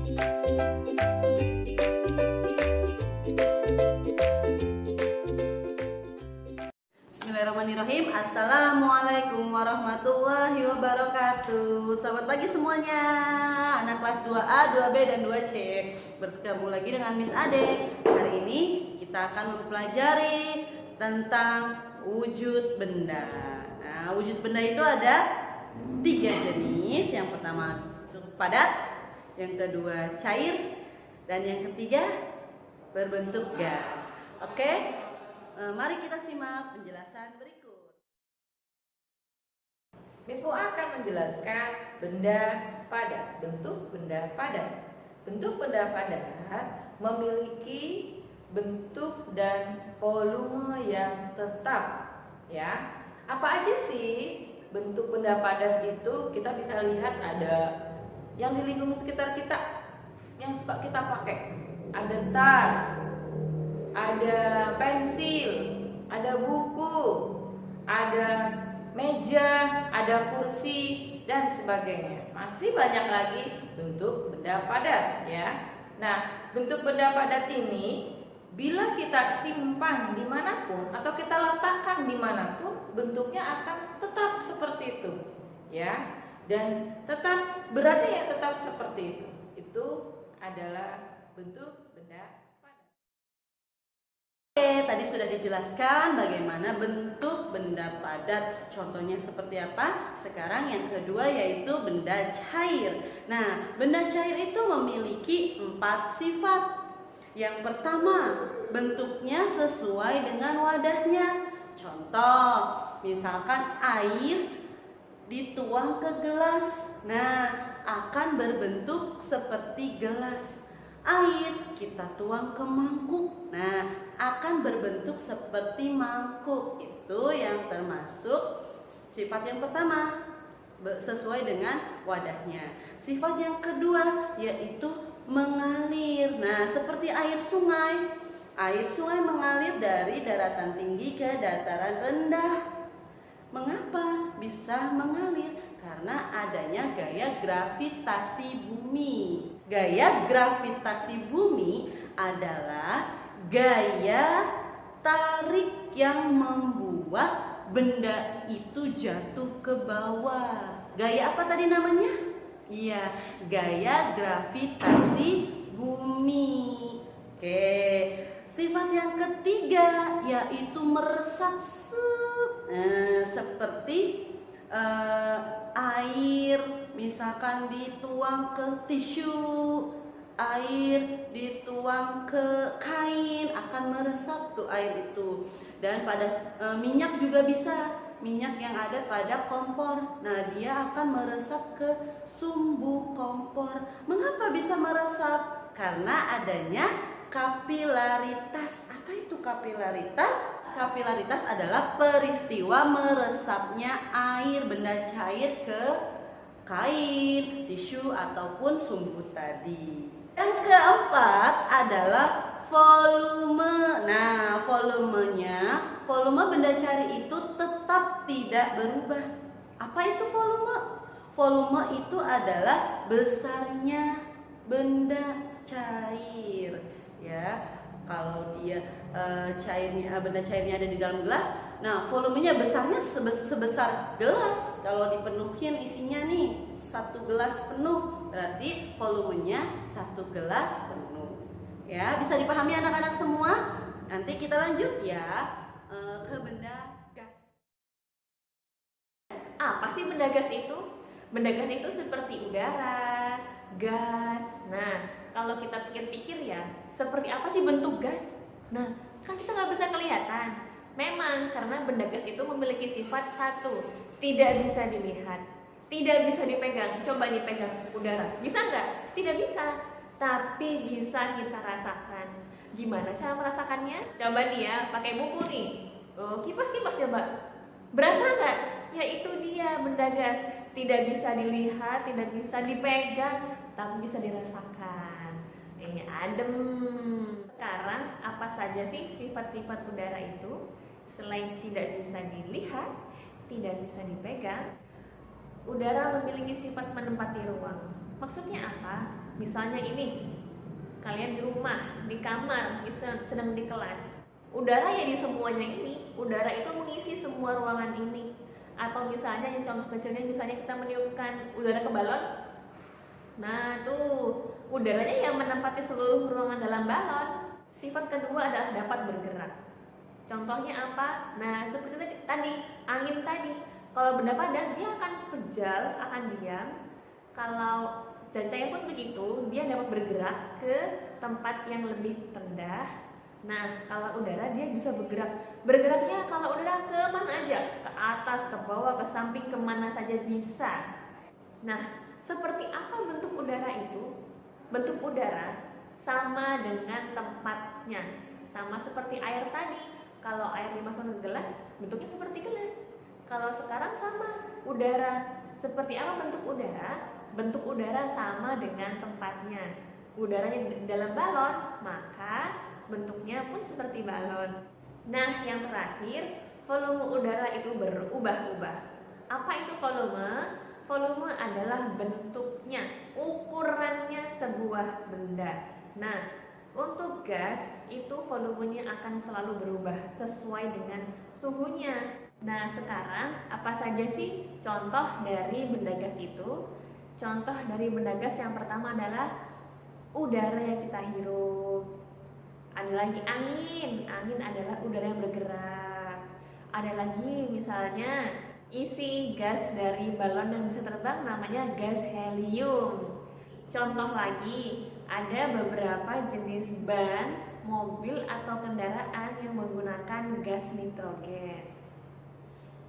Bismillahirrahmanirrahim. Assalamualaikum warahmatullahi wabarakatuh. Selamat pagi semuanya, anak kelas 2A, 2B, dan 2C. Bertemu lagi dengan Miss Ade. Hari ini kita akan mempelajari tentang wujud benda. Nah, wujud benda itu ada 3 jenis. Yang pertama padat, yang kedua cair, dan yang ketiga berbentuk gas. Oke? Mari kita simak penjelasan berikut. Miss Mo akan menjelaskan benda padat, bentuk benda padat. Bentuk benda padat memiliki bentuk dan volume yang tetap, ya. Apa aja sih bentuk benda padat itu? Kita bisa lihat ada yang di lingkungan sekitar kita yang suka kita pakai. Ada tas, ada pensil, ada buku, ada meja, ada kursi, dan sebagainya. Masih banyak lagi bentuk benda padat, ya. Nah, bentuk benda padat ini bila kita simpan dimanapun atau kita letakkan dimanapun, bentuknya akan tetap seperti itu, ya. Dan tetap beratnya tetap seperti itu. Itu adalah bentuk benda. Oke, tadi sudah dijelaskan bagaimana bentuk benda padat. Contohnya seperti apa? Sekarang yang kedua yaitu benda cair. Nah, benda cair itu memiliki 4 sifat. Yang pertama, bentuknya sesuai dengan wadahnya. Contoh, misalkan air dituang ke gelas. Nah, akan berbentuk seperti gelas. Air kita tuang ke mangkuk, nah akan berbentuk seperti mangkuk. Itu yang termasuk sifat yang pertama, sesuai dengan wadahnya. Sifat yang kedua yaitu mengalir. Nah, seperti air sungai. Air sungai mengalir dari daratan tinggi ke dataran rendah. Mengapa bisa mengalir? Karena adanya gaya gravitasi bumi. Gaya gravitasi bumi adalah gaya tarik yang membuat benda itu jatuh ke bawah. Gaya apa tadi namanya? Iya, gaya gravitasi bumi. Oke, sifat yang ketiga yaitu meresap. Seperti air misalkan dituang ke tisu, air dituang ke kain, akan meresap tuh air itu. Dan pada minyak juga bisa, minyak yang ada pada kompor. Nah, dia akan meresap ke sumbu kompor. Mengapa bisa meresap? Karena adanya kapilaritas. Apa itu kapilaritas? Kapilaritas adalah peristiwa meresapnya air benda cair ke kain, tisu, ataupun sumbu tadi. Yang keempat adalah volume. Nah, volume benda cair itu tetap tidak berubah. Apa itu volume? Volume itu adalah besarnya benda cair, ya. Kalau dia benda cairnya ada di dalam gelas, nah volumenya besarnya sebesar gelas. Kalau dipenuhin isinya nih 1 gelas penuh, berarti volumenya 1 gelas penuh. Ya, bisa dipahami anak-anak semua? Nanti kita lanjut ya ke benda gas. Apa sih benda gas itu? Benda gas itu seperti udara, gas. Nah, kalau kita pikir-pikir ya, seperti apa sih bentuk gas? Nah, kan kita nggak bisa kelihatan. Memang karena benda gas itu memiliki sifat satu, tidak bisa dilihat, tidak bisa dipegang. Coba dipegang udara, bisa nggak? Tidak bisa, tapi bisa kita rasakan. Gimana cara merasakannya? Coba nih ya, pakai buku nih. Kipas-kipas coba. Berasa nggak? Ya itu dia benda gas. Tidak bisa dilihat, tidak bisa dipegang, tapi bisa dirasakan. Ini adem. Sekarang apa saja sih sifat-sifat udara itu? Selain tidak bisa dilihat, tidak bisa dipegang, udara memiliki sifat menempati ruang. Maksudnya apa? Misalnya ini, kalian di rumah, di kamar, sedang di kelas. Udara ya di semuanya ini, udara itu mengisi semua ruangan ini. Atau misalnya yang contoh kecilnya, misalnya kita meniupkan udara ke balon. Nah tuh, udaranya yang menempati seluruh ruangan dalam balon. Sifat kedua adalah dapat bergerak. Contohnya apa? Nah seperti tadi, angin tadi. Kalau benda padat dia akan kejal, akan diam. Kalau dan cair pun begitu, dia dapat bergerak ke tempat yang lebih rendah. Nah, kalau udara dia bisa bergerak. Bergeraknya kalau udara ke mana aja? Ke atas, ke bawah, ke samping, kemana saja bisa. Nah, seperti apa bentuk udara itu? Bentuk udara sama dengan tempatnya. Sama seperti air tadi. Kalau air dimasukkan ke gelas, bentuknya seperti gelas. Kalau sekarang sama, udara. Seperti apa bentuk udara? Bentuk udara sama dengan tempatnya. Udaranya di dalam balon, maka bentuknya pun seperti balon. Nah, yang terakhir, volume udara itu berubah-ubah. Apa itu volume? Volume adalah bentuknya, ukurannya sebuah benda. Nah, untuk gas itu volumenya akan selalu berubah sesuai dengan suhunya. Nah, sekarang apa saja sih contoh dari benda gas itu? Contoh dari benda gas yang pertama adalah udara yang kita hirup. Ada lagi angin. Angin adalah udara yang bergerak. Ada lagi misalnya isi gas dari balon yang bisa terbang namanya gas helium. Contoh lagi, ada beberapa jenis ban, mobil atau kendaraan yang menggunakan gas nitrogen.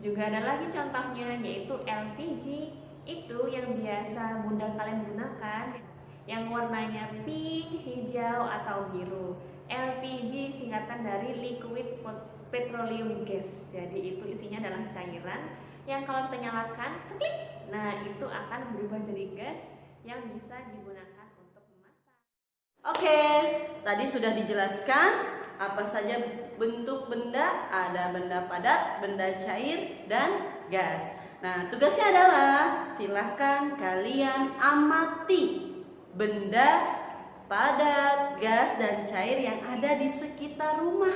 Juga ada lagi contohnya yaitu LPG. Itu yang biasa bunda kalian gunakan, yang warnanya pink, hijau, atau biru. LPG singkatan dari liquid petroleum gas. Jadi itu isinya adalah cairan yang kalau kita nyalakan, klik, nah itu akan berubah jadi gas yang bisa digunakan untuk memasak. Oke, tadi sudah dijelaskan apa saja bentuk benda, ada benda padat, benda cair, dan gas. Nah, tugasnya adalah silahkan kalian amati benda padat, gas, dan cair yang ada di sekitar rumah.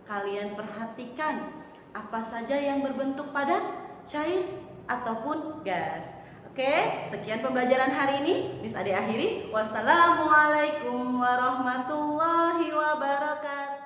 Kalian perhatikan apa saja yang berbentuk padat, cair, ataupun gas. Oke, sekian pembelajaran hari ini. Miss Ade akhiri. Wassalamualaikum warahmatullahi wabarakatuh.